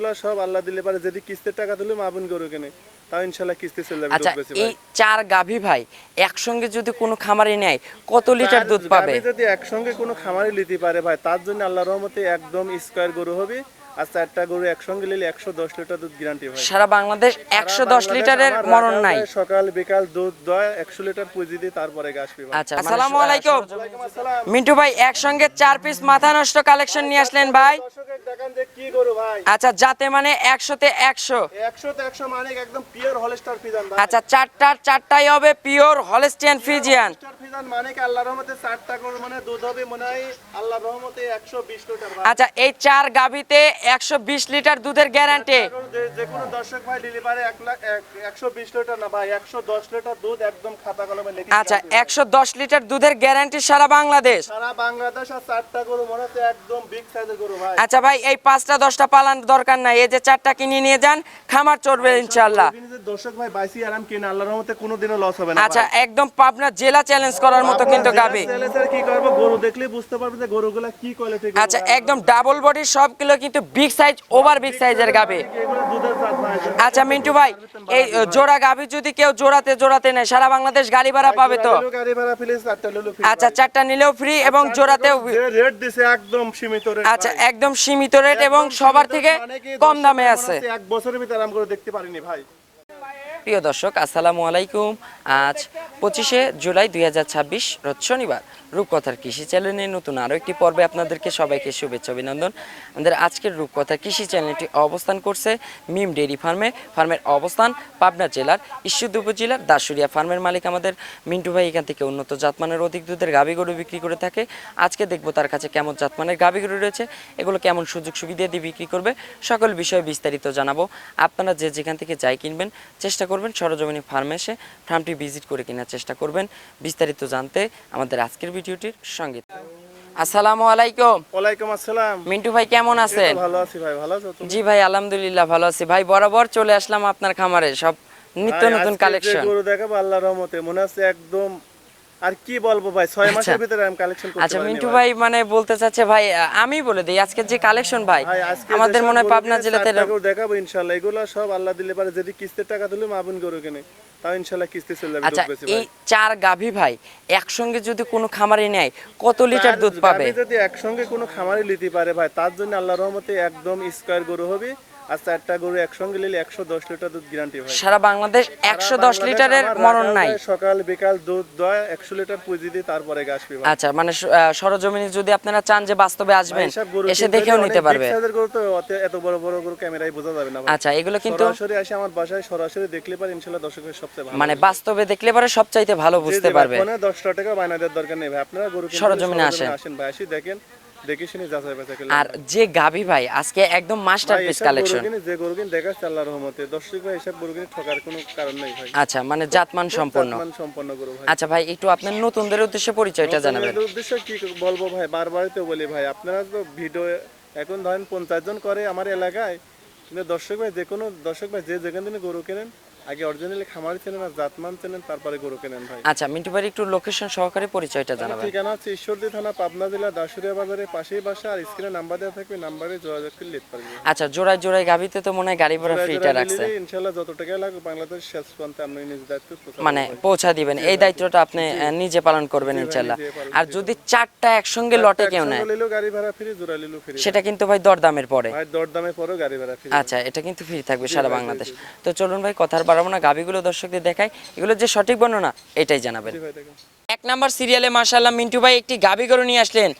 এগুলো সব আল্লাহ দিলে পারে, যদি কিস্তির টাকা তুলে মাবুন গরু কেনে তাও ইনশাআল্লাহ কিস্তি চলে যাবে। আচ্ছা, এই 4 গাভী ভাই একসঙ্গে যদি কোনো খামারে নেয় কত লিটার দুধ পাবে? গাভী যদি একসঙ্গে কোনো খামারে নিতে পারে ভাই, তার জন্য আল্লাহর রহমতে একদম স্কয়ার গরু হবে। আর 4টা গরু একসঙ্গে নিলে 110 লিটার দুধ গ্যারান্টি ভাই। সারা বাংলাদেশ 110 লিটারের মরণ নাই। সকাল বিকাল দুধ দয় 100 লিটার পুঁজি দিয়ে তারপরে গাছ পিবা। আচ্ছা, আসসালামু আলাইকুম মিন্টু ভাই, একসঙ্গে 4 পিস মাথা নষ্ট কালেকশন নিয়ে আসলেন ভাই। দর্শকের দেখান যে কি গরু ভাই। আচ্ছা, যাতে মানে 100 তে 100 100 মানে একদম পিওর হলস্টার ফিজান ভাই। আচ্ছা, চারটাই হবে pure Holstein Friesian. Holstein Friesian মানে কি আল্লাহর রহমতে 4টা গরু মানে দুধ হবে মনে হয় আল্লাহর রহমতে 120 লিটার ভাই। আচ্ছা, এই 4 গাভীতে 120 লিটার দুধের গ্যারান্টি। যে কোনো দর্শক ভাই দিলে পারে 120 লিটার না ভাই, 110 লিটার দুধ একদম খাতা কলমে লিখে। আচ্ছা, 110 লিটার দুধের গ্যারান্টি সারা বাংলাদেশ। সারা বাংলাদেশ। আর 4টা গরু মনে হচ্ছে একদম বিগ সাইজের গরু ভাই। আচ্ছা ভাই, এই 5টা 10টা পালান দরকার নাই, এই যে 4টা কিনে নিয়ে যান, খামার চড়বে ইনশাআল্লাহ। দর্শক ভাই বাইসি আরাম কিনে আল্লাহর রহমতে কোনোদিনও লস হবে না। আচ্ছা, একদম পাবনা জেলা চ্যালেঞ্জ করার মতো কিন্তু গাভী। কি করব, গরু দেখলেই বুঝতে পারবে যে গরুগুলা কি কোয়ালিটি। আচ্ছা, একদম ডাবল বডি সবগুলো কিন্তু বিগ সাইজ, ওভার বিগ সাইজের গাভী। এগুলো দুধের জাত ভাই। আচ্ছা মিন্টু ভাই, এই জোড়া গাভী যদি কেউ জোড়াতে নেয় সারা বাংলাদেশ গাড়ি ভাড়া পাবে তো? গাড়ি ভাড়া ফ্রি, 4টা নিলেও ফ্রি। আচ্ছা, 4টা নিলেও ফ্রি এবং জোড়াতেও। যে রেট দিছে একদম সীমিত রেট। আচ্ছা, একদম সীমিত রেট এবং সবার থেকে কম দামে আছে। এক বছরের ভিতরে আরাম করে দেখতে পারিনি ভাই। প্রিয় দর্শক, আসসালামু আলাইকুম। আজ 25শে জুলাই 2026 রোজ শনিবার। রূপকথার কৃষি চ্যানেলের নতুন আরও একটি পর্বে আপনাদেরকে সবাইকে শুভেচ্ছা অভিনন্দন। আমাদের আজকের রূপকথার কৃষি চ্যানেলটি অবস্থান করছে মিম ডেইরি ফার্মের অবস্থান পাবনা জেলার ঈশ্বরদী উপজেলার দাসুরিয়া ফার্মের মালিক আমাদের মিন্টু ভাই এখান থেকে উন্নত জাতমানের অধিক দুধের গাভী গরু বিক্রি করে থাকে। আজকে দেখবো তার কাছে কেমন জাতমানের গাভী গরু রয়েছে, এগুলো কেমন সুযোগ সুবিধা দিয়ে বিক্রি করবে, সকল বিষয়ে বিস্তারিত জানাবো। আপনারা যে যেখান থেকে যাই কিনবেন চেষ্টা করবেন সরজমিনী ফার্মে এসে ফার্মটি ভিজিট করে কেনার চেষ্টা করবেন। বিস্তারিত জানতে আমাদের আজকের ভিডিওটির সঙ্গে। আসসালামু আলাইকুম। ওয়ালাইকুম আসসালাম। মিন্টু ভাই কেমন আছেন? ভালো আছি ভাই, ভালো আছো তুমি? জি ভাই, আলহামদুলিল্লাহ ভালো আছি ভাই। বরাবর চলে আসলাম আপনার খামারে সব নিত্য নতুন কালেকশন। গরু দেখাবো আল্লাহর রহমতে, মনে আছে একদম আর কি বলবো ভাই, 6 মাসের ভিতরে আমি কালেকশন করতে পারি। আচ্ছা মিন্টু ভাই মানে বলতে চাচ্ছে ভাই, আমি বলে দেই আজকে যে কালেকশন ভাই আমাদের মনে হয় পাবনা জেলাতে দেখাবো ইনশাআল্লাহ। এগুলো সব আল্লাহ দিলে পারে, যদি কিস্তির টাকা তুলে মাবুন গরু কেনে তাও ইনশাআল্লাহ কিস্তি চলে যাবে। আচ্ছা, এই 4 গাভী ভাই একসঙ্গে যদি কোনো খামারে নেয় কত লিটার দুধ পাবে? যদি একসঙ্গে কোনো খামারে নিতে পারে ভাই, তার জন্য আল্লাহর রহমতে একদম স্কয়ার গরু হবে। আর 4টা গরু একসঙ্গে নিলে 110 লিটার দুধ গ্যারান্টি ভাই। সারা বাংলাদেশ 110 লিটারের মরণ নাই। সকাল বিকাল দুধ দয় 100 লিটার পুঁজি দিয়ে তারপরে গাছ পিবা। আচ্ছা, মানে সরজমিনে যদি আপনারা চান যে বাস্তবে আসবেন এসে দেখেও নিতে পারবে। গরু তো এত বড় বড় গরু ক্যামেরায় বোঝা যাবে না ভাই। আচ্ছা, এগুলো কিন্তু সরাসরি এসে আমার বাসায় সরাসরি দেখলে পারে ইনশাআল্লাহ দর্শকের সবচেয়ে ভালো, মানে বাস্তবে দেখলে পারে সবচাইতে ভালো বুঝতে পারবে। ফোনে 10 টাকা বায়না দেওয়ার দরকার নেই ভাই, আপনারা গরু সরজমিনে আসেন ভাই, আসি দেখেন, দেখে শুনে যাচাই বাছাই করলে। আর যে গাভী ভাই আজকে একদম মাস্টারপিস কালেকশন। যে গরু কিনে দেখাচ্ছে আল্লাহর রহমতে, দর্শক ভাই এসব গরু কিনে ঠকার কোনো কারণ নেই ভাই। আচ্ছা, মানে জাতমান সম্পন্ন। গরু ভাই। আচ্ছা ভাই, একটু আপনার নতুনদের উদ্দেশ্যে পরিচয়টা জানাবেন। উদ্দেশ্য কি বলবো ভাই, বারবারই তো বলি ভাই, আপনারা তো ভিডিও এখন ধরেন 50 জন করে আমার এলাকায়, কিন্তু দর্শক ভাই যে কোনো দর্শক ভাই যে যেখান থেকে গরু কেনেন আগে অরিজিনালি খামারি চেনেন আর জাতমান চেনেন, তারপরে গরু কেনেন ভাই। আচ্ছা মিন্টু ভাই, একটু লোকেশন সহকারে পরিচয়টা জানাবেন। ঠিকানা হচ্ছে ঈশ্বরদী থানা, পাবনা জেলা, দাসুরিয়া বাজারের পাশেই বাসা। আর স্ক্রিনে নাম্বার দেওয়া থাকবে, নাম্বারে যোগাযোগ করে নিতে পারবেন। আচ্ছা, জোড়ায় গাভীতে তো মনে হয় গাড়ি ভাড়া ফ্রিটা রাখছে। ইনশাআল্লাহ যত টাকা লাগবে বাংলাদেশ শেষ পর্যন্ত আপনি নিজ দায়িত্ব মানে পৌঁছা দিবেন, এই দায়িত্বটা আপনি নিজে পালন করবেন ইনশাআল্লাহ। আর যদি 4টা একসঙ্গে লটে কেউ নেয় গাড়ি ভাড়া ফ্রি, জোড়া নিলেও ফ্রি, সেটা কিন্তু ভাই দরদামের পরে। ভাই দরদামের পরেও গাড়ি ভাড়া ফ্রি। আচ্ছা, এটা কিন্তু ফ্রি থাকবে সারা বাংলাদেশ। তো চলুন ভাই কথার বাড়াবো না, গাভীগুলো দর্শকদের দেখাই, এগুলো যে সঠিক বর্ণনা এটাই জানাবেন। 1 নাম্বার সিরিয়ালে মাশাআল্লাহ মিন্টু ভাই একটি গাভী গরু নিয়ে আসলেন।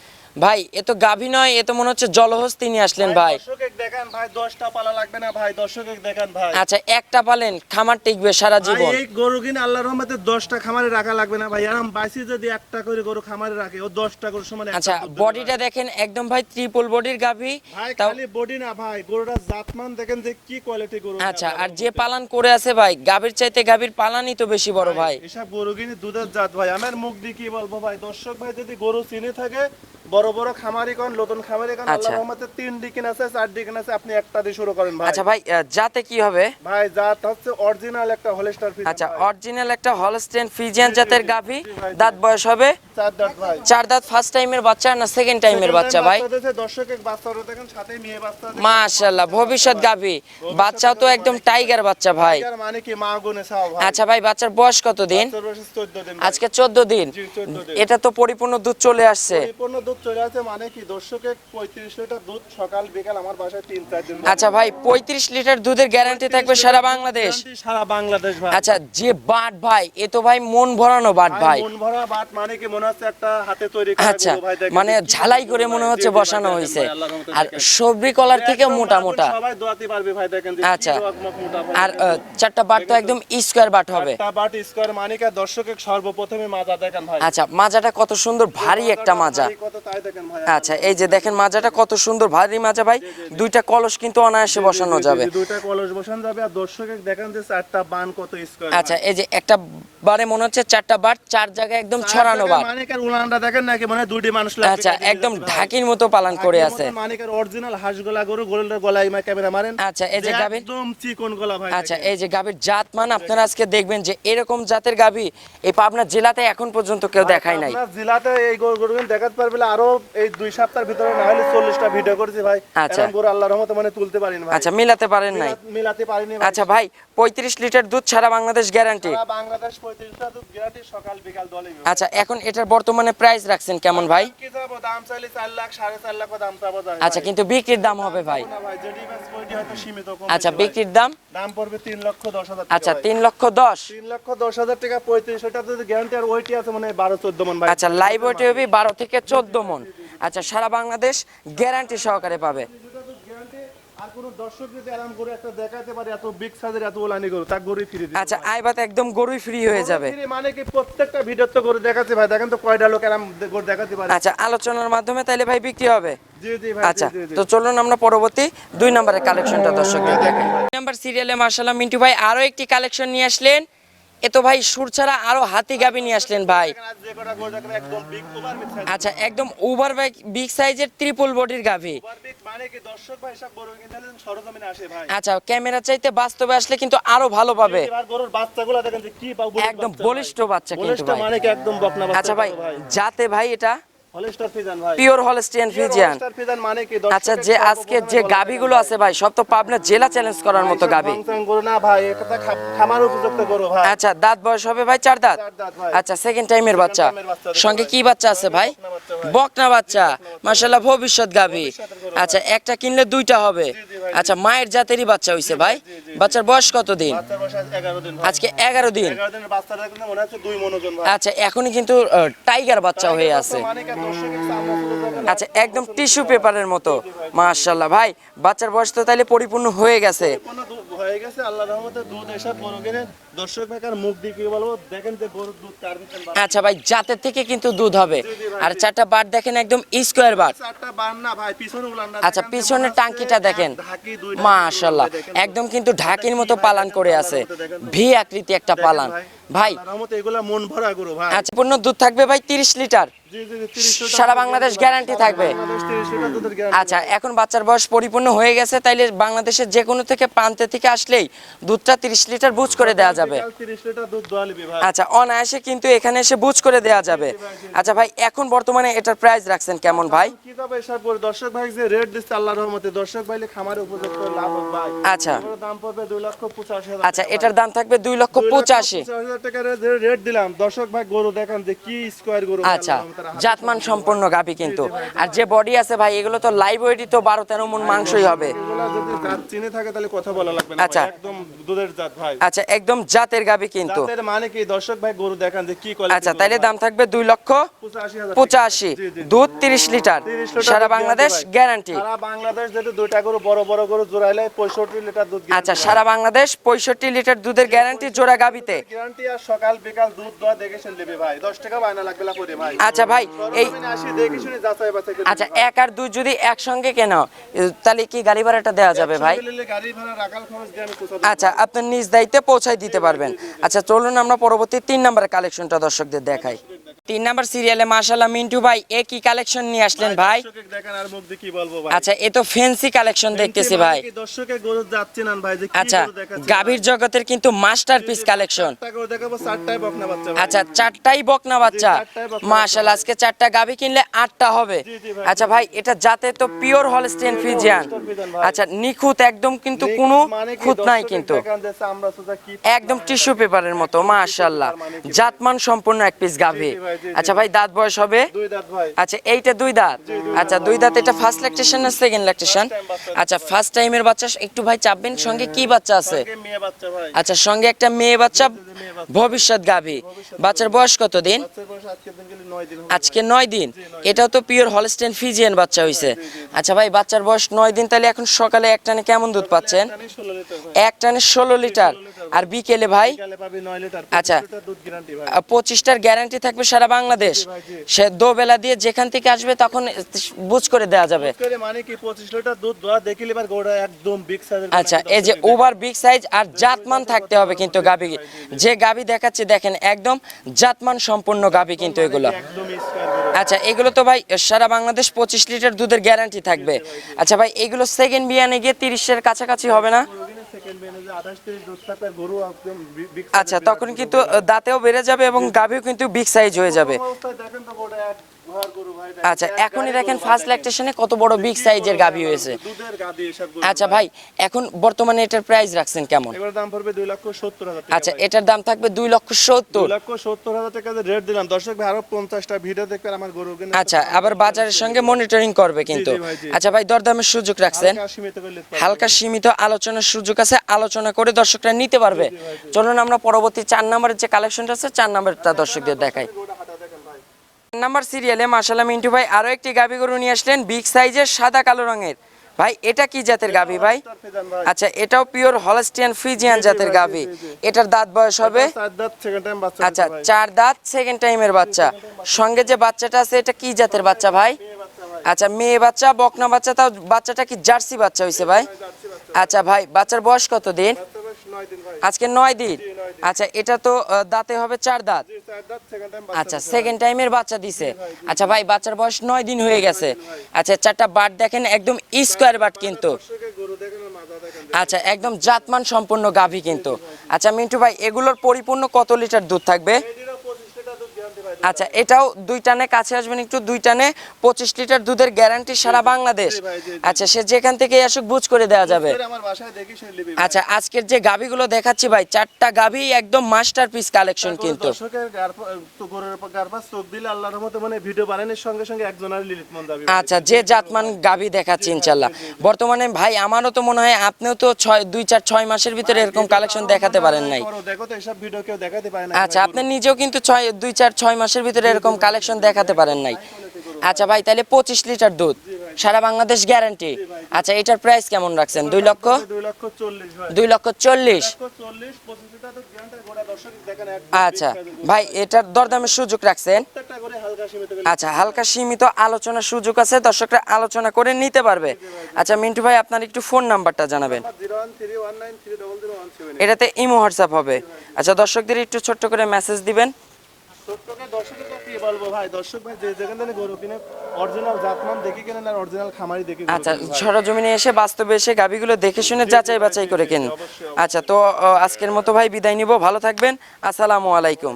ভাই এ তো গাভী নয়, এ তো মনে হচ্ছে জলহস্তি নিয়ে আসলেন ভাই। দর্শক দেখেন ভাই, 10টা পালা লাগবে না ভাই, দর্শক দেখেন ভাই। আচ্ছা, একটা পালেন খামার টিকবে সারা জীবন। এই গরু কিনে আল্লাহর রহমতে 10টা খামারে রাখা লাগবে না ভাই, আরাম বাইসি যদি একটা করে গরু খামারে রাখে ও 10টা গরু সমান। আচ্ছা, বডিটা দেখেন একদম ভাই ট্রিপল বডির গাভী ভাই, খালি বডি না ভাই, গরুটা জাতমান দেখেন যে কি কোয়ালিটি গরু। আচ্ছা, আর যে পালন করে আছে ভাই গাভীর চাইতে গাভীর পালানই তো বেশি বড় ভাই। এসব গরু কিনে দুধের জাত ভাই, আমার মুখ দিয়ে কি বলবো ভাই, দর্শক ভাই যদি গরু চিনে থাকে বড় বড় খামারি কোন নতুন খামারি কোন আচ্ছা। আল্লাহর রহমতে 3 ডিকিন আছে 4 ডিকিন আছে, আপনি একটা দিয়ে শুরু করেন ভাই। আচ্ছা ভাই, যাতে কি হবে? ভাই জাত হচ্ছে অরিজিনাল একটা হলস্টার ফ্রিজিয়ান। আচ্ছা, অরিজিনাল একটা হলস্টেইন ফ্রিজিয়ান জাতের গাভী। জি ভাই, দাঁত বয়স হবে 4 দাঁত ভাই। 4 দাঁত। ফার্স্ট টাইমের বাচ্চা না সেকেন্ড টাইমের বাচ্চা ভাই? দর্শক এক বাচ্চারা দেখেন, সাথে মেয়ে বাচ্চা দেখেন। মাশাআল্লাহ, ভবিষ্যৎ গাভী। বাচ্চাও তো একদম টাইগার বাচ্চা ভাই। টাইগার মানে কি মা গুনে চাও ভাই। আচ্ছা ভাই, বাচ্চার বয়স কত দিন? বাচ্চার বয়স 14 দিন ভাই। আজকে 14 দিন। জি 14 দিন। এটা তো পরিপূর্ণ দুধ চলে আসছে। পরিপূর্ণ দুধ চলে আসে মানে কি দর্শকে 35 লিটার দুধ সকাল বিকাল আমার বাসায় 3-4 দিন। আচ্ছা ভাই, 35 লিটার দুধের গ্যারান্টি থাকবে সারা বাংলাদেশ? গ্যারান্টি সারা বাংলাদেশ ভাই। আচ্ছা, যে বাট ভাই, এ তো ভাই মন ভরানো বাট ভাই। মন ভরা বাট মানে কি মনে হচ্ছে একটা হাতে তৈরি করা আচ্ছা, গরু ভাই, দেখেন মানে কি ঝালাই গরু করে ভাই। মনে জি, হচ্ছে জি ভাই, বসানো দেখেন হয়েছে। ভাই, আল্লাহর রহমতে আর দেখেন। সবরি কলার থেকে একদম মোটা আগুন মোটা। সবাই দোয়াতে পারবে ভাই, দেখেন যে আচ্ছা। কি রকম মোটা ভাই। আর দেখেন। চারটা বাট তো একদম স্কোয়ার বাট হবে। একটা বাট স্কয়ার মানে কি দর্শকে সর্বপ্রথমে মাজা দেখেন ভাই। আচ্ছা, মাজাটা কত সুন্দর, ভারী একটা মাজা। ভারী কত তাই দেখেন ভাই। আচ্ছা, এই যে দেখেন মাজাটা কত সুন্দর, ভারী মাজা ভাই। দুইটা কলস কিন্তু অনায়াসে বসানো যাবে। দুইটা কলস বসানো যাবে। আর দর্শকে দেখেন যে চারটা বান কত স্কয়ার। আচ্ছা, এই যে একটা বারে মনে হচ্ছে চারটা বাট, চার জায়গায় একদম ছড়ানো বাট। মানিকার উলানটা দেখেন নাকি মানে দুটি মানুষ লাগবে। আচ্ছা, একদম ঢাকির মতো পালন করে আছে। মানিকার অরিজিনাল হাঁসগোলা গরু, গরুর গলায় মা ক্যামেরা মারেন। আচ্ছা, এই যে গাভীর, একদম চিকন গলা ভাই। আচ্ছা এই যে গাভীর জাত মান আপনারা আজকে দেখবেন যে এরকম জাতের গাভী এই পাবনা জেলাতে এখন পর্যন্ত কেউ দেখায় নাই। আপনার জেলাতে এই গরু দেখাতে পারবে না। আরো এই 2 সপ্তাহের ভিতরে না হলে 40টা ভিডিও করেছি ভাই। আচ্ছা। এরকম গরু আল্লাহর রহমতে মানে তুলতে পারিনি ভাই। আচ্ছা, মিলাতে পারেন নাই। মিলাতে পারিনি ভাই। আচ্ছা ভাই, 35 লিটার দুধ সারা বাংলাদেশ গ্যারান্টি? সারা বাংলাদেশ 35টা দুধ গ্যারান্টি, সকাল বিকাল দলে। আচ্ছা, এখন এটার বর্তমানে প্রাইস রাখছেন কেমন ভাই? কি যাব দাম চাইলে 4 লাখ 4.5 লাখ দাম চাবো যায়। আচ্ছা, কিন্তু বিক্রির দাম হবে ভাই? না ভাই, যেটি ব্যাস বইটি হয়তো সীমিত কম। আচ্ছা, বিক্রির দাম? দাম পড়বে 3,10,000 টাকা। আচ্ছা, 3,10,000। 3,10,000 টাকা 35টা দুধ গ্যারান্টি। আর ওইটি আছে মানে 12-14 মন ভাই। আচ্ছা, লাইভ ওয়েট হবে 12 থেকে 14 মন। আচ্ছা, সারা বাংলাদেশ গ্যারান্টি সহকারে পাবে। আর কোন দর্শক যদি আরাম করে একটা দেখাতে পারে এত বিগ সাইজের এত ওলানি গরু, তার গরুই ফ্রি দিই। আচ্ছা, আইবাত একদম গরুই ফ্রি হয়ে যাবে। মানে কি প্রত্যেকটা ভিডিও তো গরু দেখাতে ভাই, দেখেন তো কয়টা লোক আরাম গরু দেখাতে পারে। আচ্ছা, আলোচনার মাধ্যমে তাইলে ভাই বিক্রি হবে। জি জি ভাই। আচ্ছা, তো চলুন আমরা পরবর্তী 2 নম্বরের কালেকশনটা দর্শকদের দেখাই। 2 নম্বর সিরিয়ালে মাশাআল্লাহ মিন্টু ভাই আরো একটি কালেকশন নিয়ে আসলেন। এ তো ভাই সুর ছাড়া আরো হাতি গাবি নিয়ে আসলেন ভাই। যে কটা গরু দেখেন একদম বিগ ওভার বিগ সাইজ। আচ্ছা, একদম ওভার বিগ সাইজের ট্রিপল বডির গাভি। ওভার বিগ মানে কি দর্শক ভাই সব গরু কিনতে সরজমিনে আসে ভাই। আচ্ছা, ক্যামেরা চাইতে বাস্তবে আসলে কিন্তু আরো ভালো পাবে। এবার গরুর বাচ্চাগুলো দেখেন যে কি পাবো। একদম বলিষ্ঠ বাচ্চা কিন্তু বলিষ্ঠ ভাই। মানে কি একদম বকনা বাচ্চা। আচ্ছা ভাই, যাতে ভাই এটা হলস্টার ফ্রিজিয়ান ভাই। Pure Holstein Friesian. Holstein Friesian মানে কি আচ্ছা, যে আজকে যে গাভিগুলো আছে ভাই সব তো পাবনা জেলা চ্যালেঞ্জ করার মতো গাভি। গরু না ভাই, এটা খামার উপযুক্ত গরু ভাই। আচ্ছা, দাঁত বয়স হবে ভাই 4 দাঁত? 4 দাঁত ভাই। আচ্ছা, সেকেন্ড টাইমের বাচ্চা। টাইমের বাচ্চা দেখো সঙ্গে ভাই। কি বাচ্চা আছে ভাই? বকনা বাচ্চা। মাশাআল্লাহ, ভবিষ্যৎ গাভি। আচ্ছা, একটা কিনলে দুইটা হবে। আচ্ছা, মায়ের জাতেরই বাচ্চা হইছে ভাই। বাচ্চার বয়স কত দিন? বাচ্চার বয়স 11 দিন ভাই। আজকে 11 দিন। 11 দিনের বাচ্চাটা কিন্তু মনে হচ্ছে 2 মন ওজন ভাই। আচ্ছা, এখনই কিন্তু টাইগার বাচ্চা হয়ে আছে। মানে কি দর্শকের সামনে তুলে ধরবেন। আচ্ছা, একদম টিস্যু পেপারের মতো। মাশাআল্লাহ ভাই, বাচ্চার বয়স তো তাইলে পরিপূর্ণ হয়ে গেছে। কোনো দুধ হয়ে গেছে আল্লাহর রহমতে। দুধ এসব গরু কিনে দর্শক ভাইকার মুখ দিয়ে কি বলবো, দেখেন যে গরুর দুধ কার ভিতর বার। আচ্ছা ভাই, জাতের থেকে কিন্তু দুধ হবে। আর চারটা বাট দেখেন একদম স্কোয়ার বাট। চারটা বান না ভাই, পিছনে উলানটা আচ্ছা, দেখেন, পিছনের যেমন টাঙ্কিটা আছে, দেখেন। এক ঢাকি, দুই ঢাকি মাশাআল্লাহ, দেখেন। একদম কিন্তু ঢাকির মতো পালন করে আছে। ভি আকৃতি একটা দেখেন পালন ভাই। আল্লাহর রহমতে এগুলা মন ভরা গরু ভাই। আচ্ছা, পূর্ণ দুধ থাকবে ভাই 30 লিটার। জি জি জি, 30 লিটার সারা দুধ বাংলাদেশ ভাই। গ্যারান্টি থাকবে। বাংলাদেশ 30 লিটার দুধের গ্যারান্টি। আচ্ছা, এখন বাচ্চার বয়স পরিপূর্ণ হয়ে গেছে, তাইলে বাংলাদেশের যে কোনো থেকে প্রান্তে থেকে আসলেই দুধটা 30 লিটার বুঝ করে দেওয়া যাবে। 30 লিটার দুধ দোয়া লিবি ভাই। আচ্ছা, অনায়াসে কিন্তু এখানে এসে বুঝ করে দেওয়া যাবে। আচ্ছা ভাই, এখন বর্তমানে এটার প্রাইস রাখছেন কেমন ভাই? কি তবে এসব গরু দর্শক ভাই যে রেট দিচ্ছে আল্লাহর রহমতে, দর্শক ভাইলে খামারে উপযুক্ত লাভ হোক ভাই। আচ্ছা। এগুলোর দাম পড়বে 2,85,000। আচ্ছা, এটার দাম থাকবে 2,85,000। 2,85,000 টাকা রেট দিলাম। দর্শক ভাই গরু দেখেন যে কি স্কয়ার গরু ভাই, আচ্ছা, আল্লাহর রহমতে। জাতমান সম্পন্ন গাভী কিন্তু। আর যে বডি আছে ভাই, এগুলো তো লাইভ ওয়েটই তো 12-13 মন মাংসই হবে। এগুলা যদি জাত চিনে থাকে তাহলে কথা বলা লাগবে না আচ্ছা। ভাই, একদম দুধের জাত ভাই। আচ্ছা, একদম জাতের গাভী কিন্তু। জাতের মানে কি দর্শক ভাই গরু দেখেন যে কি কোয়ালিটি। আচ্ছা, তাইলে দাম থাকবে 2,85,000। জি, জি। দুধ 30 লিটার। 30 লিটার সারা দুধ বাংলাদেশ guarantee ভাই। গ্যারান্টি। সারা বাংলাদেশ যদি দুইটা গরু বড় বড় গরু জোড়াইলে 65 লিটার দুধ আচ্ছা, সারা বাংলাদেশ 65 লিটার দুধের গ্যারান্টি জোড়া গাভীতে। গ্যারান্টি। আর সকাল বিকাল দুধ দোয়া দেখে শুনে নেবে ভাই। 10 টাকা বায়না লাগবে না করে ভাই। আচ্ছা ভাই, এই সরজমিনে আসি দেখে শুনে যাচাই বাছাই করে আচ্ছা, 1 আর 2 যদি একসঙ্গে কেন তাহলে কি গাড়ি ভাড়াটা দেওয়া যাবে ভাই? একসঙ্গে নিলে গাড়ি ভাড়া রাখাল খরচ দিয়ে আমি পৌঁছা দেব। আচ্ছা, আপনার নিজ দায়িত্বে পৌঁছায় দিতে পারবেন। আচ্ছা, চলুন আমরা পরবর্তী 3 নম্বরের কালেকশনটা দর্শকদের দেখাই। 3 নাম্বার সিরিয়ালে মাশাআল্লাহ মিন্টু ভাই একই কালেকশন নিয়ে আসলেন ভাই। দর্শকে দেখেন আর মুখ দিয়ে কি বলবো ভাই। আচ্ছা এ তো ফ্যান্সি কালেকশন দেখতেছি ভাই। দর্শকে গরু যাচ্ছে না ভাই যে কি আচ্ছা গরু দেখাচ্ছে। গাভীর জগতের কিন্তু মাস্টারপিস কালেকশন। চারটা গরু দেখাবো, চারটায় বকনা বাচ্চা ভাই। আচ্ছা চারটাই বকনা বাচ্চা, চারটায় বকনা মাশাআল্লাহ আজকে চারটা গাভী কিনলে 8টা হবে। জি ভাই, আচ্ছা ভাই এটা জাতে তো পিওর হলস্টিয়ান ফ্রিজিয়ান। আচ্ছা নিখুঁত একদম, কিন্তু কোনো মানে কি খুঁত নাই দর্শকে কিন্তু, দেখান যে চামড়া সুজা কি একদম টিস্যু পেপারের মতো মাশাআল্লাহ। জাতমান সম্পূর্ণ এক পিস গাভী। জি ভাই, জি, আচ্ছা ভাই দাঁত বয়স হবে? দুই দাঁত ভাই। আচ্ছা এইটা দুই দাঁত। আচ্ছা দুই দাঁত, এটা ফার্স্ট ল্যাকটেশন না সেকেন্ড ল্যাকটেশন? আচ্ছা ফার্স্ট টাইমের বাচ্চা। একটু ভাই চাপবেন, সঙ্গে কি বাচ্চা আছে? সঙ্গে মেয়ে বাচ্চা ভাই। আচ্ছা সঙ্গে একটা মেয়ে বাচ্চা, ভবিষ্যৎ গাভী। বাচ্চার বয়স কত দিন? বাচ্চার বয়স আজকে দিন গেলে 9 দিন হবে। আজকে 9 দিন। এটাও তো পিওর হলস্টেইন ফ্রিজিয়ান বাচ্চা হইছে। আচ্ছা ভাই বাচ্চার বয়স 9 দিন, তাহলে এখন সকালে এক টানে কেমন দুধ পাচ্ছেন? টানে 16 লিটার ভাই। এক টানে 16 লিটার। আর বিকেলে ভাই? বিকালে পাবি 9 লিটার। আচ্ছা। 25 লিটার দুধ গ্যারান্টি ভাই। 25টার গ্যারান্টি থাকবে সারা বাংলাদেশ। ভাই, জি। সে দোবেলা দিয়ে যেখান থেকে আসবে তখন বুঝ করে দেওয়া যাবে। করে মানে কি 25 লিটার দুধ দোয়া দেখিলে এবার গরুটা একদম বিগ সাইজের। আচ্ছা এই যে ওভার বিগ সাইজ আর জাতমান থাকতে হবে কিন্তু গাভী। যে গাভী দেখাচ্ছে দেখেন একদম জাতমান সম্পূর্ণ গাভী কিন্তু এগুলো। একদম স্কয়ার গরু। আচ্ছা এগুলো তো ভাই সারা বাংলাদেশ 25 লিটার দুধের গ্যারান্টি থাকবে। আচ্ছা ভাই এগুলো সেকেন্ড বিয়ানে গিয়ে 30-এর কাছাকাছি হবে না? সেকেন্ড বেনে যে 28 30 দুধ থাকবে গরু একদম বিগ। আচ্ছা তখন কিন্তু দাঁতেও বেড়ে যাবে এবং গাভীও কিন্তু বিগ সাইজ হয়ে যাবে। অবস্থায় দেখেন তো গরুটা এক ঘর গরু ভাই। আচ্ছা এখনই দেখেন ফার্স্ট ল্যাকটেশনে কত বড় বিগ সাইজের গাভী হয়েছে। দুধের গাদি এসব গরু। আচ্ছা ভাই এখন বর্তমানে এটার প্রাইস রাখছেন কেমন? এবার দাম পড়বে 2,70,000 টাকা। আচ্ছা এটার দাম থাকবে 2,70,000। 2,70,000 টাকা রেট দিলাম। দর্শক ভাই আরো 50টা ভিডিও দেখবেন আমার গরু কিনে। আচ্ছা আবার বাজারের সঙ্গে মনিটরিং করবে কিন্তু। জি ভাই, জি। আচ্ছা ভাই দরদামের সুযোগ রাখছেন? হালকা সীমিত করলে পারবে। হালকা সীমিত আলোচনার সুযোগ আছে, আলোচনা করে দর্শকরা নিতে পারবে। চলুন আমরা পরবর্তী 4 নম্বরের যে কালেকশনটা আছে 4 নম্বরটা দর্শকদের দেখাই। গরুটা হাঁটা দেখেন ভাই। 4 নম্বর সিরিয়ালে মাশাআল্লাহ মিন্টু ভাই আরো একটি গাভী গরু নিয়ে আসলেন, বিগ সাইজের সাদা কালো রঙের। ভাই এটা কি জাতের গাভী ভাই? ভাই। আচ্ছা এটাও পিওর হলস্টিয়ান ফ্রিজিয়ান জাতের গাভী। এটার দাঁত বয়স হবে? চার দাঁত সেকেন্ড টাইম বাচ্চা। আচ্ছা 4 দাঁত সেকেন্ড টাইমের বাচ্চা। সঙ্গে যে বাচ্চাটা আছে এটা কি জাতের বাচ্চা ভাই? আচ্ছা মেয়ে বাচ্চা, বকনা বাচ্চা। তাও বাচ্চাটা কি জার্সি বাচ্চা হইছে ভাই? আচ্ছা ভাই বাচ্চার বয়স কত দিন? 9 দিন ভাই। আজকে 9 দিন। আচ্ছা এটা তো দাঁতে হবে 4 দাঁত। জি, চার দাঁত সেকেন্ড টাইম আচ্ছা সেকেন্ড টাইমের বাচ্চা দিছে। আচ্ছা ভাই বাচ্চার বয়স 9 দিন হয়ে গেছে। আচ্ছা 4টা বাট দেখেন একদম স্কোয়ার বাট কিন্তু। দর্শকে গরু দেখেন আর মাজা দেখেন। আচ্ছা একদম জাতমান সম্পূর্ণ গাভী কিন্তু। আচ্ছা মিন্টু ভাই এগুলোর পরিপূর্ণ কত লিটার দুধ থাকবে? এদিরও 25 লিটার দুধ গ্যারান্টি ভাই। আচ্ছা এটাও 2 টানে কাছে আসবেন একটু, 2 টানে 25 লিটার দুধের গ্যারান্টি সারা বাংলাদেশ। জি ভাই, জি, জি। আচ্ছা সে যেখান থেকে আসুক বুঝ করে দেওয়া যাবে। করে আমার বাসায় দেখি শুনে নিবি। আচ্ছা আজকের যে গাভীগুলো দেখাচ্ছি ভাই 4টা গাভী একদম মাস্টারপিস কালেকশন কিন্তু। দর্শকের তো গরুর উপর গারপাস চোখ দিলে আল্লাহর রহমতে মানে ভিডিও বানানোর সঙ্গে সঙ্গে একজনের লিলিত মন যাবে। আচ্ছা যে জাতমান গাভী দেখাচ্ছি ইনশাল্লাহ। বর্তমানে ভাই আমারও তো মনে হয় আপনিও তো 2-4-6 মাসের ভিতরে এরকম কালেকশন দেখাতে পারেন নাই। দেখো তো এসব ভিডিও কেউ দেখাতে পারে না। আচ্ছা আপনি নিজেও কিন্তু 2-4-6 মাসের ভিতরে এরকম কালেকশন দেখাতে পারেন নাই। আচ্ছা ভাই তাহলে 25 লিটার দুধ সারা বাংলাদেশ গ্যারান্টি। আচ্ছা এটার প্রাইস কেমন রাখছেন? 2 লক্ষ? 2,40,000 ভাই। 2,40,000। 2,40,25 লিটার দুধ গ্যারান্টি গোড়া দর্শক দেখেন এক। আচ্ছা ভাই এটার দরদামের সুযোগ রাখছেন? প্রত্যেকটা করে হালকা সীমিত করে। আচ্ছা হালকা সীমিত আলোচনার সুযোগ আছে, দর্শকরা আলোচনা করে নিতে পারবে। আচ্ছা মিন্টু ভাই আপনার একটু ফোন নাম্বারটা জানাবেন। 01319300017। এটাতে ইমো হোয়াটসঅ্যাপ হবে। আচ্ছা দর্শকদের একটু ছোট্ট করে মেসেজ দিবেন। দর্শকের তো কি বলবো ভাই, দর্শক ভাই যে যেখান থেকে গরু কিনে অরিজিনাল জাতমান দেখে কেনেন আর অরিজিনাল খামারি দেখে গরু আচ্ছা কিনেন ভাই। সরজমিনে এসে বাস্তবে এসে গাভীগুলো দেখে শুনে যাচাই বাছাই করে কেন। অবশ্যই। আচ্ছা তো আজকের মতো ভাই বিদায় নিব, ভালো থাকবেন, আসসালামু আলাইকুম।